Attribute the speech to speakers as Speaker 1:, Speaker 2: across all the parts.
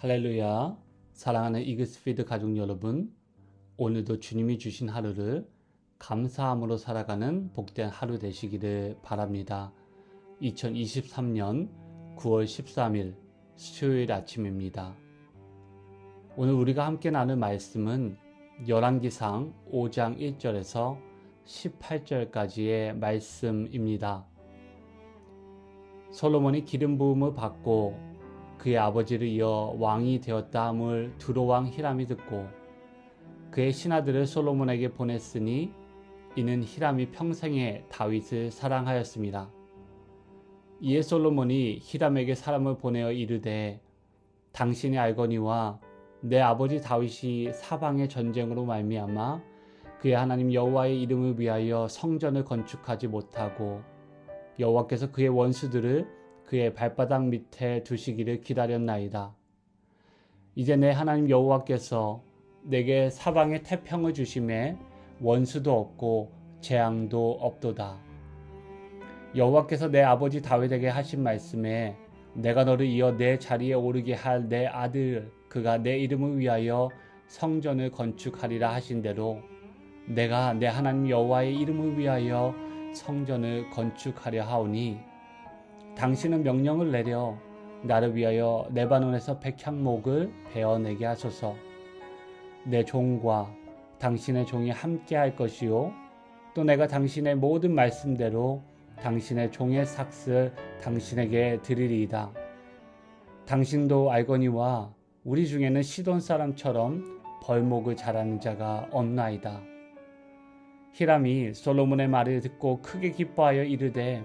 Speaker 1: 할렐루야. 사랑하는 이글스피드 가족 여러분, 오늘도 주님이 주신 하루를 감사함으로 살아가는 복된 하루 되시기를 바랍니다. 2023년 9월 13일 수요일 아침입니다. 오늘 우리가 함께 나눌 말씀은 열왕기상 5장 1절에서 18절까지의 말씀입니다. 솔로몬이 기름 부음을 받고 그의 아버지를 이어 왕이 되었다 함을 두로왕 히람이 듣고 그의 신하들을 솔로몬에게 보냈으니 이는 히람이 평생에 다윗을 사랑하였습니다. 이에 솔로몬이 히람에게 사람을 보내어 이르되 당신이 알거니와 내 아버지 다윗이 사방의 전쟁으로 말미암아 그의 하나님 여호와의 이름을 위하여 성전을 건축하지 못하고 여호와께서 그의 원수들을 그의 발바닥 밑에 두시기를 기다렸나이다. 이제 내 하나님 여호와께서 내게 사방에 태평을 주심에 원수도 없고 재앙도 없도다. 여호와께서 내 아버지 다윗에게 하신 말씀에 내가 너를 이어 내 자리에 오르게 할 내 아들 그가 내 이름을 위하여 성전을 건축하리라 하신 대로 내가 내 하나님 여호와의 이름을 위하여 성전을 건축하려 하오니 당신은 명령을 내려 나를 위하여 레바논에서 백향목을 베어내게 하소서. 내 종과 당신의 종이 함께 할 것이요 또 내가 당신의 모든 말씀대로 당신의 종의 삭슬 당신에게 드리리이다. 당신도 알거니와 우리 중에는 시돈 사람처럼 벌목을 잘하는 자가 없나이다. 히람이 솔로몬의 말을 듣고 크게 기뻐하여 이르되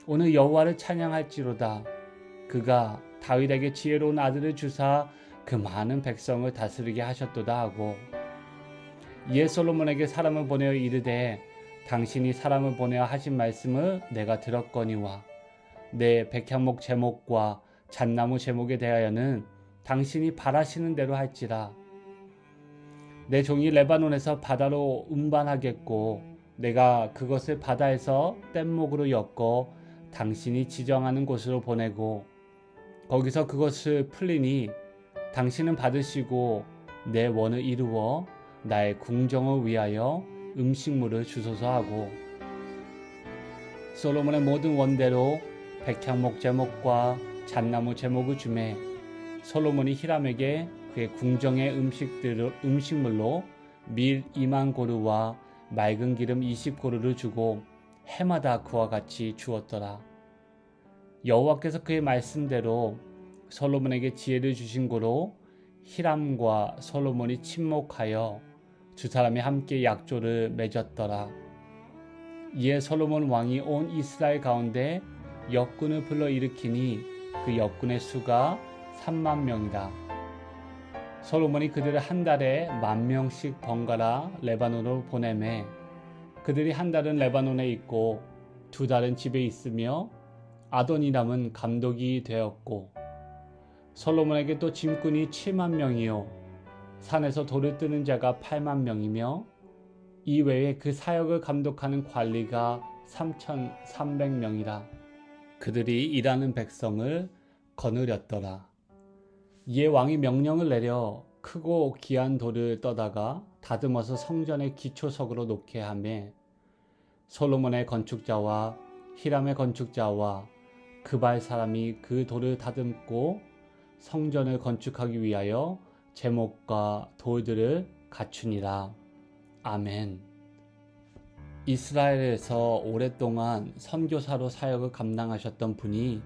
Speaker 1: 오늘 여호와를 찬양할지로다. 그가 다윗에게 지혜로운 아들을 주사 그 많은 백성을 다스리게 하셨도다 하고 이에 솔로몬에게 사람을 보내어 이르되 당신이 사람을 보내어 하신 말씀을 내가 들었거니와 내 백향목 제목과 잣나무 제목에 대하여는 당신이 바라시는 대로 할지라. 내 종이 레바논에서 바다로 운반하겠고 내가 그것을 바다에서 뗏목으로 엮어 당신이 지정하는 곳으로 보내고 거기서 그것을 풀리니 당신은 받으시고 내 원을 이루어 나의 궁정을 위하여 음식물을 주소서 하고 솔로몬의 모든 원대로 백향목 제목과 잣나무 제목을 주매 솔로몬이 히람에게 그의 궁정의 음식물로 밀 2만 고루와 맑은 기름 20고루를 주고 해마다 그와 같이 주었더라. 여호와께서 그의 말씀대로 솔로몬에게 지혜를 주신 고로 히람과 솔로몬이 친목하여 두 사람이 함께 약조를 맺었더라. 이에 솔로몬 왕이 온 이스라엘 가운데 역군을 불러일으키니 그 역군의 수가 3만 명이다. 솔로몬이 그들을 한 달에 10,000명씩 번갈아 레바논으로 보내매 그들이 한 달은 레바논에 있고 두 달은 집에 있으며 아도니람은 감독이 되었고 솔로몬에게 또 짐꾼이 7만 명이요 산에서 돌을 뜨는 자가 8만 명이며 이 외에 그 사역을 감독하는 관리가 3,300명이라. 그들이 일하는 백성을 거느렸더라. 이에 왕이 명령을 내려 크고 귀한 돌을 떠다가 다듬어서 성전의 기초석으로 놓게 하매 솔로몬의 건축자와 히람의 건축자와 그발 사람이 그 돌을 다듬고 성전을 건축하기 위하여 제목과 돌들을 갖추니라. 아멘. 이스라엘에서 오랫동안 선교사로 사역을 감당하셨던 분이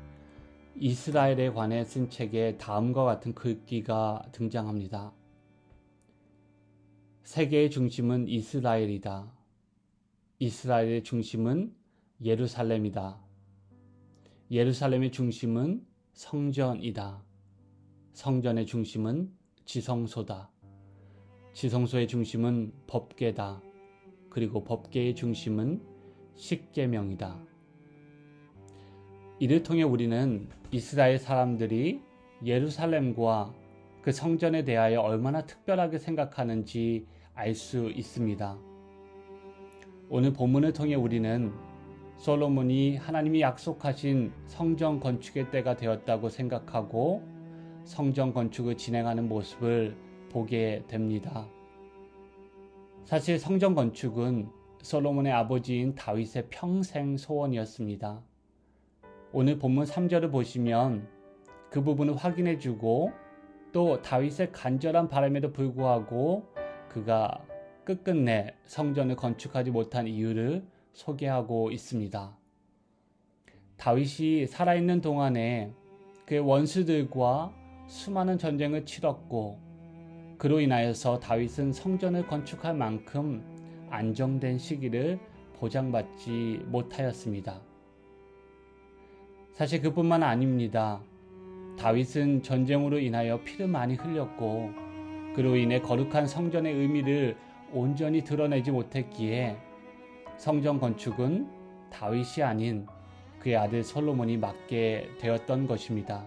Speaker 1: 이스라엘에 관해 쓴 책에 다음과 같은 글귀가 등장합니다. 세계의 중심은 이스라엘이다. 이스라엘의 중심은 예루살렘이다. 예루살렘의 중심은 성전이다. 성전의 중심은 지성소다. 지성소의 중심은 법궤다. 그리고 법궤의 중심은 십계명이다. 이를 통해 우리는 이스라엘 사람들이 예루살렘과 그 성전에 대하여 얼마나 특별하게 생각하는지 알 수 있습니다. 오늘 본문을 통해 우리는 솔로몬이 하나님이 약속하신 성전 건축의 때가 되었다고 생각하고 성전 건축을 진행하는 모습을 보게 됩니다. 사실 성전 건축은 솔로몬의 아버지인 다윗의 평생 소원이었습니다. 오늘 본문 3절을 보시면 그 부분을 확인해주고 또 다윗의 간절한 바람에도 불구하고 그가 끝끝내 성전을 건축하지 못한 이유를 소개하고 있습니다. 다윗이 살아있는 동안에 그의 원수들과 수많은 전쟁을 치렀고 그로 인하여서 다윗은 성전을 건축할 만큼 안정된 시기를 보장받지 못하였습니다. 사실 그뿐만 아닙니다. 다윗은 전쟁으로 인하여 피를 많이 흘렸고 그로 인해 거룩한 성전의 의미를 온전히 드러내지 못했기에 성전 건축은 다윗이 아닌 그의 아들 솔로몬이 맡게 되었던 것입니다.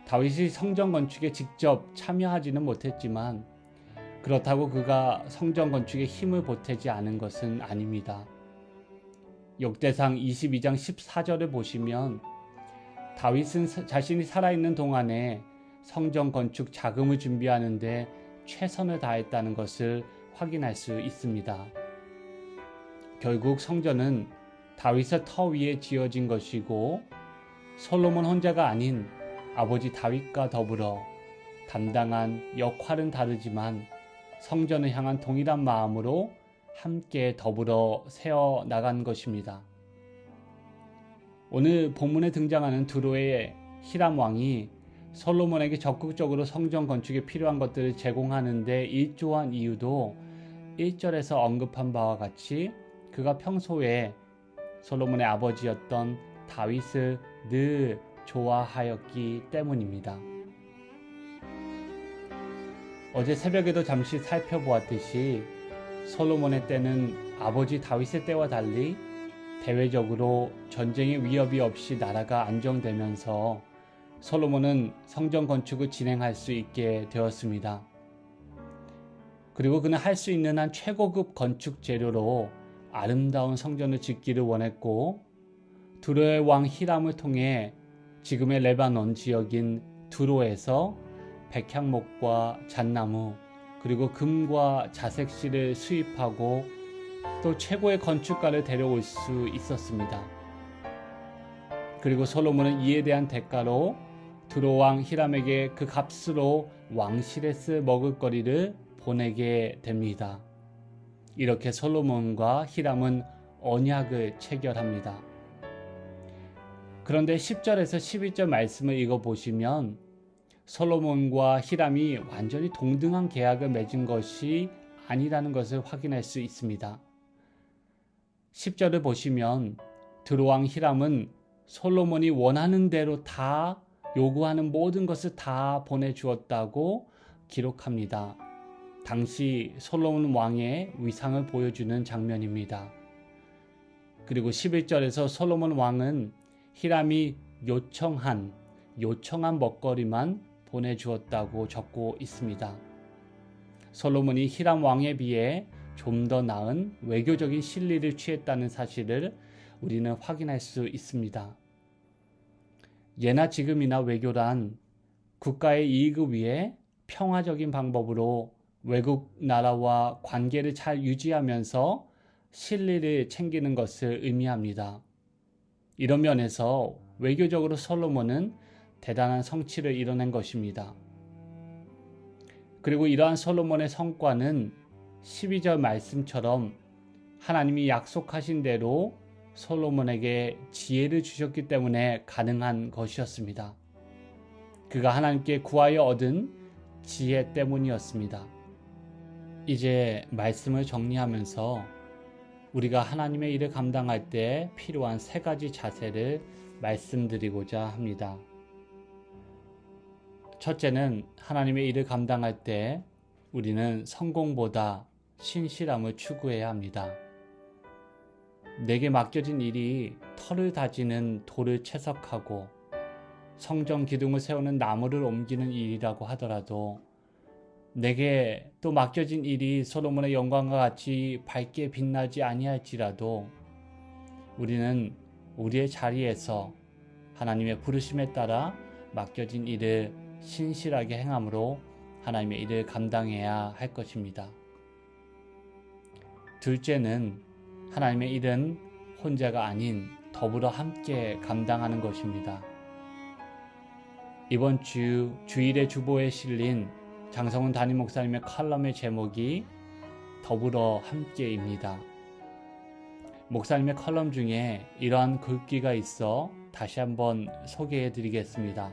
Speaker 1: 다윗이 성전 건축에 직접 참여하지는 못했지만 그렇다고 그가 성전 건축에 힘을 보태지 않은 것은 아닙니다. 역대상 22장 14절을 보시면 다윗은 자신이 살아있는 동안에 성전 건축 자금을 준비하는데 최선을 다했다는 것을 확인할 수 있습니다. 결국 성전은 다윗의 터 위에 지어진 것이고 솔로몬 혼자가 아닌 아버지 다윗과 더불어 담당한 역할은 다르지만 성전을 향한 동일한 마음으로 함께 더불어 세워나간 것입니다. 오늘 본문에 등장하는 두로의 히람 왕이 솔로몬에게 적극적으로 성전 건축에 필요한 것들을 제공하는 데 일조한 이유도 1절에서 언급한 바와 같이 그가 평소에 솔로몬의 아버지였던 다윗을 늘 좋아하였기 때문입니다. 어제 새벽에도 잠시 살펴보았듯이 솔로몬의 때는 아버지 다윗의 때와 달리 대외적으로 전쟁의 위협이 없이 나라가 안정되면서 솔로몬은 성전 건축을 진행할 수 있게 되었습니다. 그리고 그는 할 수 있는 한 최고급 건축 재료로 아름다운 성전을 짓기를 원했고 두로의 왕 히람을 통해 지금의 레바논 지역인 두로에서 백향목과 잣나무 그리고 금과 자색실을 수입하고 또 최고의 건축가를 데려올 수 있었습니다. 그리고 솔로몬은 이에 대한 대가로 두로 왕 히람에게 그 값으로 왕실에 쓸 먹을거리를 보내게 됩니다. 이렇게 솔로몬과 히람은 언약을 체결합니다. 그런데 10절에서 11절 말씀을 읽어보시면 솔로몬과 히람이 완전히 동등한 계약을 맺은 것이 아니라는 것을 확인할 수 있습니다. 10절을 보시면 두로왕 히람은 솔로몬이 원하는 대로 다 요구하는 모든 것을 다 보내주었다고 기록합니다. 당시 솔로몬 왕의 위상을 보여주는 장면입니다. 그리고 11절에서 솔로몬 왕은 히람이 요청한 먹거리만 보내주었다고 적고 있습니다. 솔로몬이 히람 왕에 비해 좀 더 나은 외교적인 실리를 취했다는 사실을 우리는 확인할 수 있습니다. 예나 지금이나 외교란 국가의 이익을 위해 평화적인 방법으로 외국 나라와 관계를 잘 유지하면서 실리를 챙기는 것을 의미합니다. 이런 면에서 외교적으로 솔로몬은 대단한 성취를 이뤄낸 것입니다. 그리고 이러한 솔로몬의 성과는 12절 말씀처럼 하나님이 약속하신 대로 솔로몬에게 지혜를 주셨기 때문에 가능한 것이었습니다. 그가 하나님께 구하여 얻은 지혜 때문이었습니다. 이제 말씀을 정리하면서 우리가 하나님의 일을 감당할 때 필요한 3가지 자세를 말씀드리고자 합니다. 첫째는 하나님의 일을 감당할 때 우리는 성공보다 신실함을 추구해야 합니다. 내게 맡겨진 일이 터를 다지는 돌을 채석하고 성전 기둥을 세우는 나무를 옮기는 일이라고 하더라도 내게 또 맡겨진 일이 솔로몬의 영광과 같이 밝게 빛나지 아니할지라도 우리는 우리의 자리에서 하나님의 부르심에 따라 맡겨진 일을 신실하게 행함으로 하나님의 일을 감당해야 할 것입니다. 둘째는 하나님의 일은 혼자가 아닌 더불어 함께 감당하는 것입니다. 이번 주 주일의 주보에 실린 장성훈 담임 목사님의 칼럼의 제목이 더불어 함께입니다. 목사님의 칼럼 중에 이러한 글귀가 있어 다시 한번 소개해 드리겠습니다.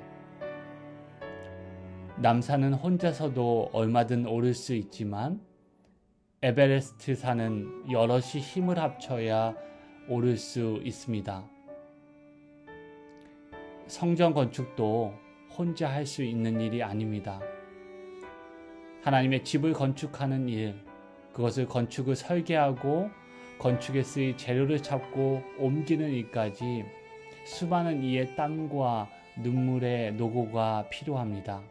Speaker 1: 남산은 혼자서도 얼마든 오를 수 있지만 에베레스트 산은 여럿이 힘을 합쳐야 오를 수 있습니다. 성전 건축도 혼자 할 수 있는 일이 아닙니다. 하나님의 집을 건축하는 일, 그것을 건축을 설계하고 건축에 쓰일 재료를 찾고 옮기는 일까지 수많은 이의 땀과 눈물의 노고가 필요합니다.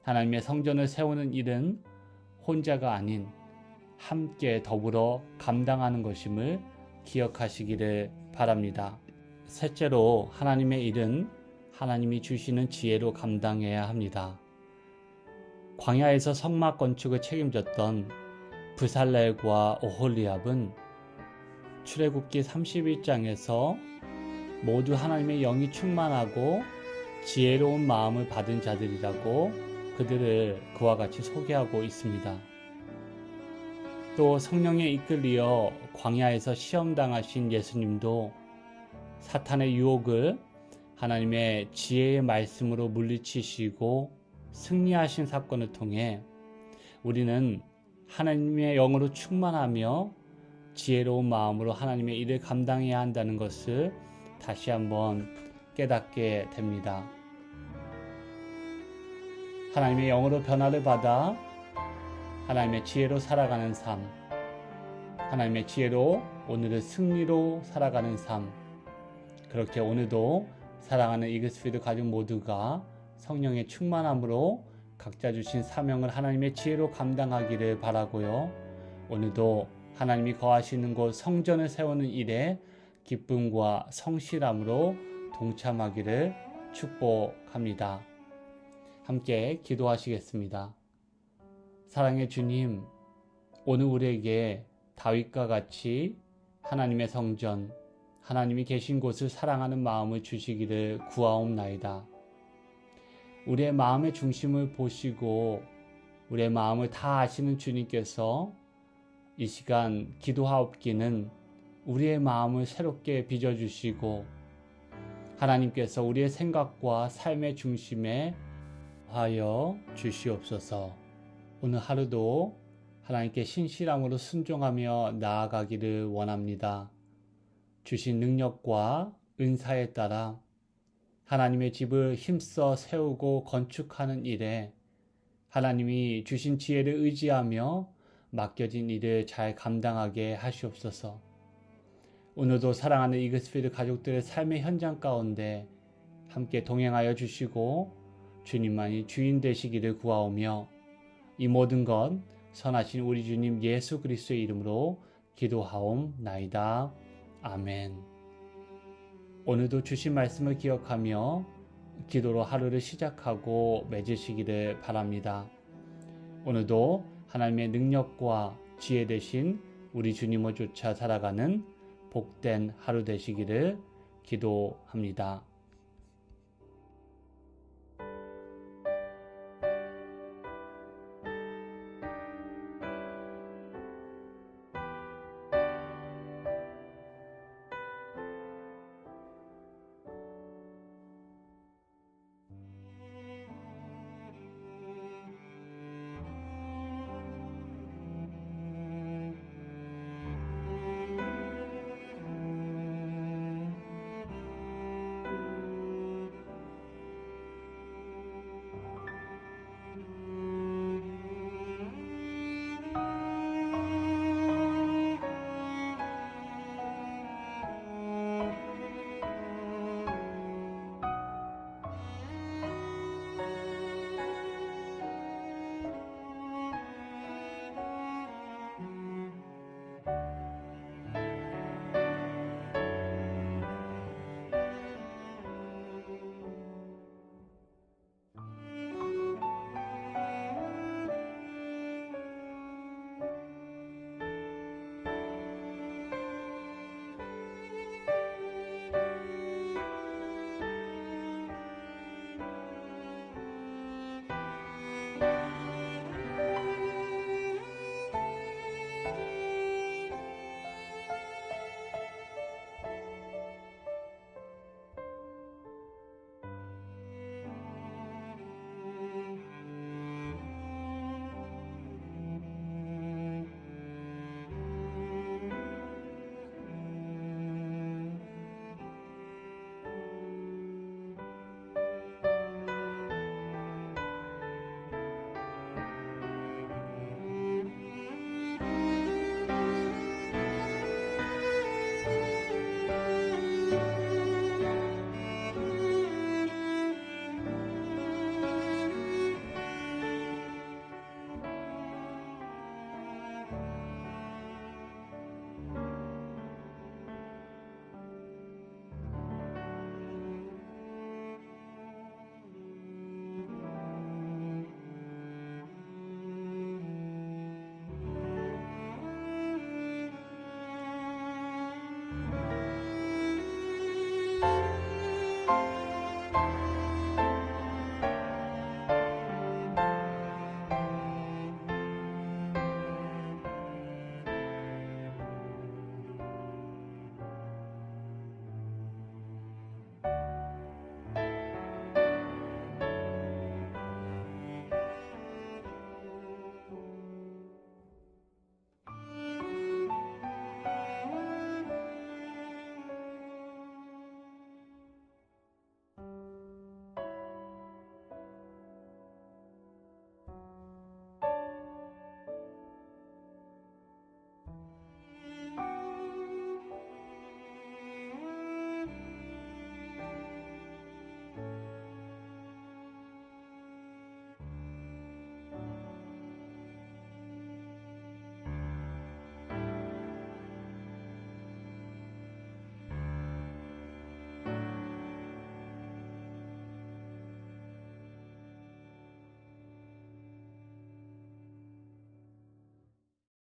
Speaker 1: 하나님의 성전을 세우는 일은 혼자가 아닌 함께 더불어 감당하는 것임을 기억하시기를 바랍니다. 셋째로 하나님의 일은 하나님이 주시는 지혜로 감당해야 합니다. 광야에서 성막 건축을 책임졌던 브살렐과 오홀리압은 출애굽기 31장에서 모두 하나님의 영이 충만하고 지혜로운 마음을 받은 자들이라고 그들을 그와 같이 소개하고 있습니다. 또 성령에 이끌리어 광야에서 시험당하신 예수님도 사탄의 유혹을 하나님의 지혜의 말씀으로 물리치시고 승리하신 사건을 통해 우리는 하나님의 영으로 충만하며 지혜로운 마음으로 하나님의 일을 감당해야 한다는 것을 다시 한번 깨닫게 됩니다. 하나님의 영으로 변화를 받아 하나님의 지혜로 살아가는 삶, 하나님의 지혜로 오늘을 승리로 살아가는 삶, 그렇게 오늘도 사랑하는 이글스필드 가족 모두가 성령의 충만함으로 각자 주신 사명을 하나님의 지혜로 감당하기를 바라고요. 오늘도 하나님이 거하시는 곳 성전을 세우는 일에 기쁨과 성실함으로 동참하기를 축복합니다. 함께 기도하시겠습니다. 사랑의 주님, 오늘 우리에게 다윗과 같이 하나님의 성전, 하나님이 계신 곳을 사랑하는 마음을 주시기를 구하옵나이다. 우리의 마음의 중심을 보시고 우리의 마음을 다 아시는 주님께서 이 시간 기도하옵기는 우리의 마음을 새롭게 빚어주시고 하나님께서 우리의 생각과 삶의 중심에 하여 주시옵소서. 오늘 하루도 하나님께 신실함으로 순종하며 나아가기를 원합니다. 주신 능력과 은사에 따라 하나님의 집을 힘써 세우고 건축하는 일에 하나님이 주신 지혜를 의지하며 맡겨진 일을 잘 감당하게 하시옵소서. 오늘도 사랑하는 이글스필드 가족들의 삶의 현장 가운데 함께 동행하여 주시고 주님만이 주인 되시기를 구하오며 이 모든 것 선하신 우리 주님 예수 그리스도의 이름으로 기도하옵나이다. 아멘. 오늘도 주신 말씀을 기억하며 기도로 하루를 시작하고 맺으시기를 바랍니다. 오늘도 하나님의 능력과 지혜 되신 우리 주님을 쫓아 살아가는 복된 하루 되시기를 기도합니다.